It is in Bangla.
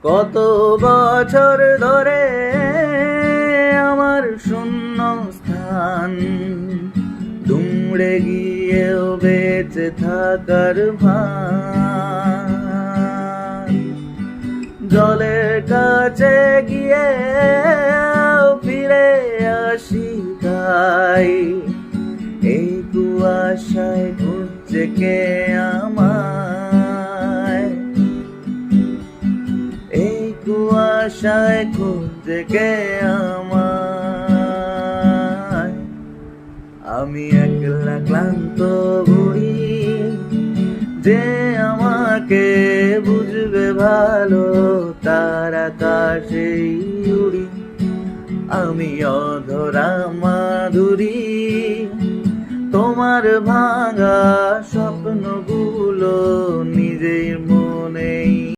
কত বছর ধরে আমার শূন্য স্থান দুমড়ে গিয়েও বেঁচে থাকার ভান, জলের কাছে গিয়ে ফিরে আসি তাই, এই কুয়াশায় খুঁজছে কে আমায়, এই কুয়াশায় খুঁজছে কে আমায়। আমি একলা ক্লান্ত বুড়ি, যে আমাকে বুঝবে ভালো তার আকাশেই উড়ি। আমি অধরা মাধুরী, তোমার ভাঙা স্বপ্নগুলো নিজের